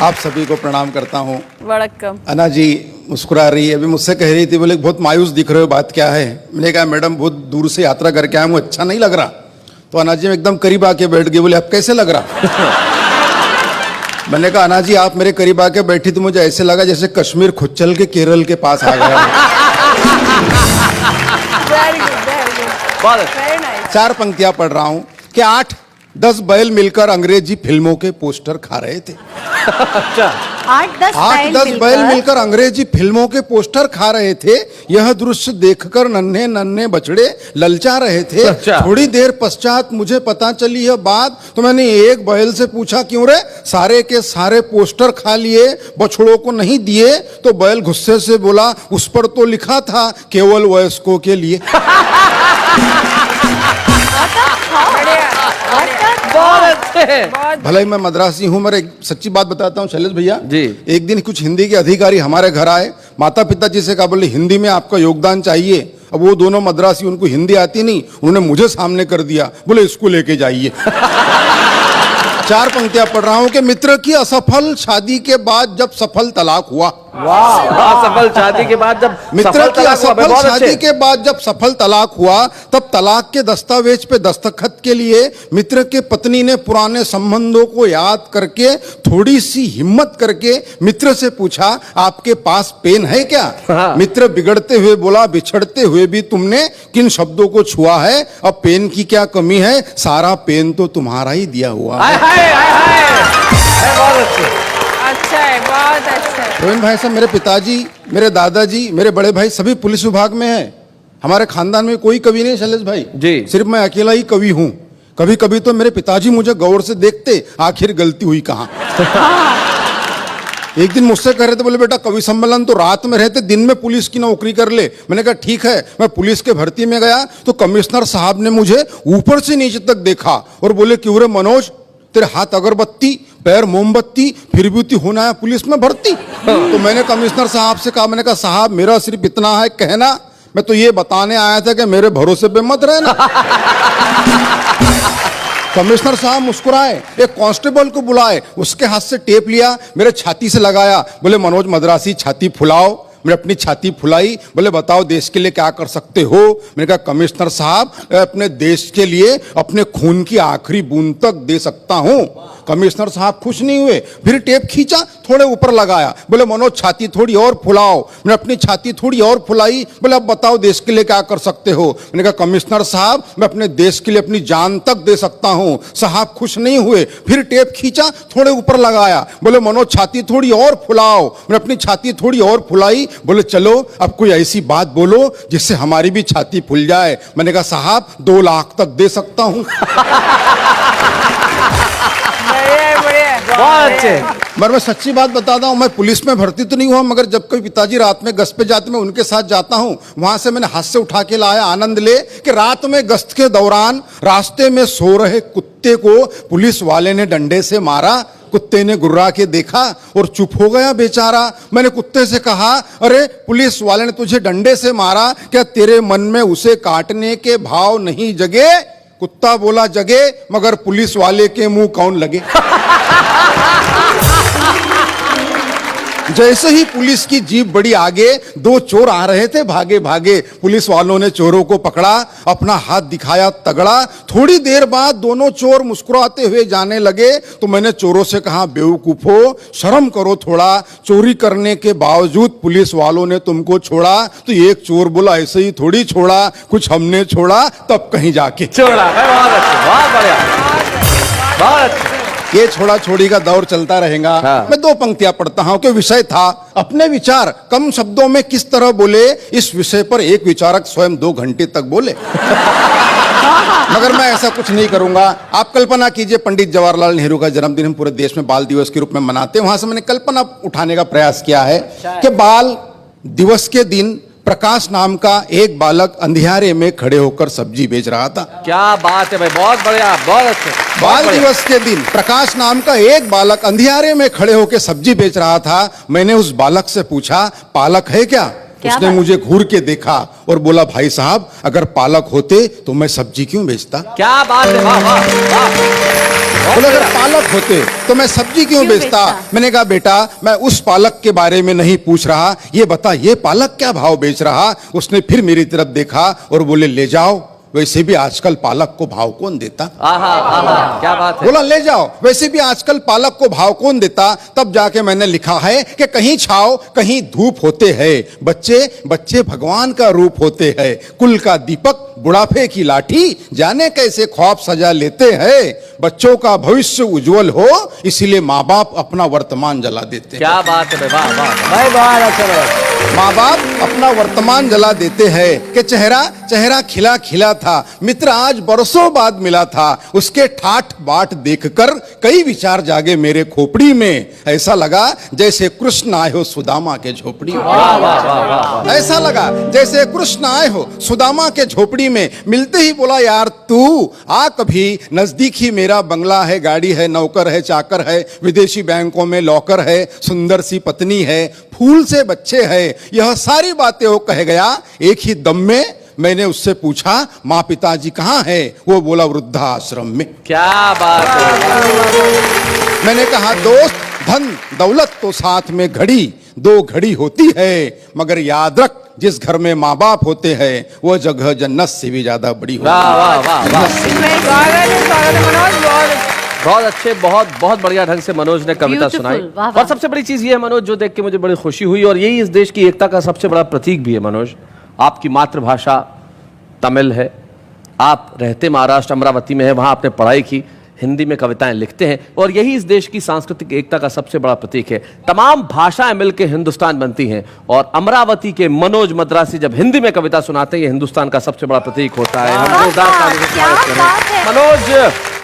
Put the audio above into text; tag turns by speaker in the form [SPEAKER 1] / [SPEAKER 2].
[SPEAKER 1] आप सभी को प्रणाम करता हूँ।
[SPEAKER 2] वड़क्कम।
[SPEAKER 1] अन्ना जी मुस्कुरा रही है, अभी मुझसे कह रही थी, बोले बहुत मायूस दिख रहे हो, बात क्या है? मैंने कहा मैडम बहुत दूर से यात्रा करके आया हूँ, अच्छा नहीं लग रहा। तो अन्ना जी एकदम करीब आके बैठ गई, बोले अब कैसे लग रहा? मैंने कहा अन्ना जी आप मेरे करीब आके बैठी तो मुझे ऐसे लगा जैसे कश्मीर खुद चल के केरल के पास आ गया।
[SPEAKER 2] Very good, very nice.
[SPEAKER 1] 4 पंक्तियां पढ़ रहा हूँ कि 8-10 बैल मिलकर अंग्रेजी फिल्मों के पोस्टर खा रहे थे।
[SPEAKER 3] अच्छा,
[SPEAKER 1] 8-10 बैल मिलकर अंग्रेजी फिल्मों के पोस्टर खा रहे थे। यह दृश्य देखकर नन्हे नन्हे बछड़े ललचा रहे थे।
[SPEAKER 3] अच्छा।
[SPEAKER 1] थोड़ी देर पश्चात मुझे पता चली यह बात, तो मैंने एक बैल से पूछा क्यों रे, सारे के सारे पोस्टर खा लिए, बछड़ों को नहीं दिए? तो बैल गुस्से से बोला उस पर तो लिखा था केवल वयस्कों के लिए।
[SPEAKER 3] बहुत अच्छे।
[SPEAKER 1] भले ही मैं मद्रासी हूँ, मगर एक सच्ची बात बताता हूँ शैलेश भैया
[SPEAKER 3] जी।
[SPEAKER 1] एक दिन कुछ हिंदी के अधिकारी हमारे घर आए, माता पिता जी से कहा, बोले हिंदी में आपका योगदान चाहिए। अब वो दोनों मद्रासी, उनको हिंदी आती नहीं, उन्होंने मुझे सामने कर दिया, बोले इसको लेके जाइए। 4 पंक्तियां पढ़ रहा हूं कि मित्र की असफल शादी के बाद जब सफल तलाक हुआ।
[SPEAKER 3] वाह, सफल शादी के बाद जब
[SPEAKER 1] मित्र की असफल
[SPEAKER 3] बहुत
[SPEAKER 1] शादी
[SPEAKER 3] अच्छे।
[SPEAKER 1] के बाद जब सफल तलाक हुआ, तब तलाक के दस्तावेज पे दस्तखत के लिए मित्र के पत्नी ने पुराने संबंधों को याद करके थोड़ी सी हिम्मत करके मित्र से पूछा आपके पास पेन है क्या?
[SPEAKER 3] हाँ।
[SPEAKER 1] मित्र बिगड़ते हुए बोला बिछड़ते हुए भी तुमने किन शब्दों को छुआ है, अब पेन की क्या कमी है, सारा पेन तो तुम्हारा ही दिया हुआ है।
[SPEAKER 3] बहुत अच्छे।
[SPEAKER 2] अच्छा है, बहुत अच्छा है।
[SPEAKER 1] रोहिन भाई साहब, मेरे पिताजी, मेरे दादाजी, मेरे बड़े भाई सभी पुलिस विभाग में हैं। हमारे खानदान में कोई कवि नहीं शैलेश भाई
[SPEAKER 3] जी।
[SPEAKER 1] सिर्फ मैं अकेला ही कवि हूँ। कभी कभी तो मेरे पिताजी मुझे गौर से देखते, आखिर गलती हुई कहाँ। एक दिन मुझसे कह रहे थे, बोले बेटा कवि सम्मेलन तो रात में रहते, दिन में पुलिस की नौकरी कर ले। मैंने कहा ठीक है। मैं पुलिस के भर्ती में गया तो कमिश्नर साहब ने मुझे ऊपर से नीचे तक देखा और बोले क्यों रे मनोज, तेरे हाथ अगरबत्ती, पैर मोमबत्ती, फिर भी होना है पुलिस में भर्ती? तो मैंने कमिश्नर साहब से कहा, मैंने कहा साहब मेरा सिर्फ इतना है कहना, मैं तो ये बताने आया था कि मेरे भरोसे पे मत रहना। कमिश्नर साहब मुस्कुराए, एक कांस्टेबल को बुलाए, उसके हाथ से टेप लिया, मेरे छाती से लगाया, बोले मनोज मद्रासी छाती फुलाओ। मैंने अपनी छाती फुलाई, बोले बताओ देश के लिए क्या कर सकते हो? मैंने कहा कमिश्नर साहब अपने देश के लिए अपने खून की आखिरी बूंद तक दे सकता हूं। कमिश्नर साहब खुश नहीं हुए, फिर टेप खींचा, थोड़े ऊपर लगाया, बोले मनोज छाती थोड़ी और फुलाओ। मैंने अपनी छाती थोड़ी और फुलाई, बोले अब बताओ देश के लिए क्या कर सकते हो? मैंने कहा कमिश्नर साहब मैं अपने देश के लिए अपनी जान तक दे सकता हूं। साहब खुश नहीं हुए, फिर टेप खींचा, थोड़े ऊपर लगाया, बोले मनोज छाती थोड़ी और फुलाओ। मैंने अपनी छाती थोड़ी और फुलाई, बोले चलो अब कोई ऐसी बात बोलो जिससे हमारी भी छाती फूल जाए। मैंने कहा साहब 2 लाख तक दे सकता हूं।
[SPEAKER 3] बहुत अच्छे।
[SPEAKER 1] मगर मैं सच्ची बात बताता हूं, मैं पुलिस में भर्ती तो नहीं हुआ, मगर जब कोई पिताजी रात में गश्त पे जाते मैं उनके साथ जाता हूं, वहां से मैंने हाथ से उठा के लाया आनंद ले कि रात में गश्त के दौरान रास्ते में सो रहे कुत्ते को पुलिस वाले ने डंडे से मारा। कुत्ते ने गुर्रा के देखा और चुप हो गया बेचारा। मैंने कुत्ते से कहा अरे पुलिस वाले ने तुझे डंडे से मारा, क्या तेरे मन में उसे काटने के भाव नहीं जगे? कुत्ता बोला जगे, मगर पुलिस वाले के मुंह कौन लगे? जैसे ही पुलिस की जीप बड़ी आगे, 2 चोर आ रहे थे भागे भागे। पुलिस वालों ने चोरों को पकड़ा, अपना हाथ दिखाया तगड़ा। थोड़ी देर बाद दोनों चोर मुस्कुराते हुए जाने लगे तो मैंने चोरों से कहा बेवकूफो शर्म करो थोड़ा, चोरी करने के बावजूद पुलिस वालों ने तुमको छोड़ा। तो एक चोर बोला ऐसे ही थोड़ी छोड़ा, कुछ हमने छोड़ा तब कहीं जाके
[SPEAKER 3] छोड़ा। बहुत अच्छे, बहुत बढ़िया, बहुत अच्छे।
[SPEAKER 1] ये छोड़ा छोड़ी का दौर चलता रहेगा।
[SPEAKER 3] हाँ।
[SPEAKER 1] मैं 2 पंक्तियां पढ़ता हूं कि विषय था अपने विचार कम शब्दों में किस तरह बोले। इस विषय पर एक विचारक स्वयं 2 घंटे तक बोले। मगर मैं ऐसा कुछ नहीं करूंगा। आप कल्पना कीजिए पंडित जवाहरलाल नेहरू का जन्मदिन हम पूरे देश में बाल दिवस के रूप में मनाते हैं। वहां से मैंने कल्पना उठाने का प्रयास किया है कि बाल दिवस के दिन प्रकाश नाम का एक बालक अंधियारे में खड़े होकर सब्जी बेच रहा था।
[SPEAKER 3] क्या बात है भाई, बहुत बढ़िया, बहुत अच्छे।
[SPEAKER 1] बाल दिवस के दिन प्रकाश नाम का एक बालक अंधियारे में खड़े होकर सब्जी बेच रहा था। मैंने उस बालक से पूछा पालक है क्या? उसने मुझे घूर के देखा और बोला भाई साहब अगर पालक होते तो मैं सब्जी क्यों बेचता?
[SPEAKER 3] क्या बात है, वाह वाह वाह।
[SPEAKER 1] बोले अगर पालक होते तो मैं सब्जी क्यों बेचता? मैंने कहा बेटा मैं उस पालक के बारे में नहीं पूछ रहा, ये बता ये पालक क्या भाव बेच रहा? उसने फिर मेरी तरफ देखा और बोले ले जाओ, वैसे भी आजकल पालक को भाव कौन देता?
[SPEAKER 3] आहा आहा, क्या बात है।
[SPEAKER 1] बोला ले जाओ, वैसे भी आजकल पालक को भाव कौन देता? तब जाके मैंने लिखा है कि कहीं छाव कहीं धूप होते हैं, बच्चे बच्चे भगवान का रूप होते हैं, कुल का दीपक बुढ़ापे की लाठी, जाने कैसे ख्वाब सजा लेते हैं, बच्चों का भविष्य उज्जवल हो इसीलिए माँ बाप अपना वर्तमान जला देते हैं।
[SPEAKER 3] क्या बात है वाह वाह भाई, बहुत अच्छा लगा।
[SPEAKER 1] माँ बाप अपना वर्तमान जला देते हैं कि चेहरा चेहरा खिला खिला था, मित्र आज बरसों बाद मिला था, उसके ठाठ बाट देखकर कई विचार जागे मेरे खोपड़ी में, ऐसा लगा जैसे कृष्ण आए हो सुदामा के झोपड़ी में।
[SPEAKER 3] वाह वाह वाह वाह।
[SPEAKER 1] ऐसा लगा जैसे कृष्ण आए हो सुदामा के झोपड़ी में, मिलते ही बोला यार तू आ कभी, नजदीक ही मेरा बंगला है, गाड़ी है, नौकर है, चाकर है, विदेशी बैंकों में लॉकर है, सुंदर सी पत्नी है, फूल से बच्चे है, यह सारी बातें वो कह गया एक ही दम में। मैंने उससे पूछा माँ पिताजी कहाँ है? वो बोला वृद्धाश्रम में।
[SPEAKER 3] क्या बात है।
[SPEAKER 1] मैंने कहा दोस्त धन दौलत तो साथ में घड़ी दो घड़ी होती है, मगर याद रख जिस घर में माँ बाप होते हैं वो जगह जन्नत से भी ज्यादा बड़ी होती है।
[SPEAKER 3] वाह वाह वाह वाह,
[SPEAKER 2] स्वागत है मनोज,
[SPEAKER 3] बहुत अच्छे, बहुत बढ़िया ढंग से मनोज ने कविता
[SPEAKER 4] Beautiful,
[SPEAKER 3] सुनाई।
[SPEAKER 4] वाह, वाह।
[SPEAKER 3] और सबसे बड़ी चीज ये है मनोज, जो देख के मुझे बड़ी खुशी हुई, और यही इस देश की एकता का सबसे बड़ा प्रतीक भी है मनोज। आपकी मातृभाषा तमिल है, आप रहते महाराष्ट्र अमरावती में है, वहां आपने पढ़ाई की, हिंदी में कविताएं लिखते हैं, और यही इस देश की सांस्कृतिक एकता का सबसे बड़ा प्रतीक है। तमाम भाषाएं मिलकर हिंदुस्तान बनती हैं, और अमरावती के मनोज मद्रासी जब हिंदी में कविता सुनाते हैं, ये हिंदुस्तान का सबसे बड़ा प्रतीक होता है। हम जोरदार तालियों से स्वागत करें। मनोज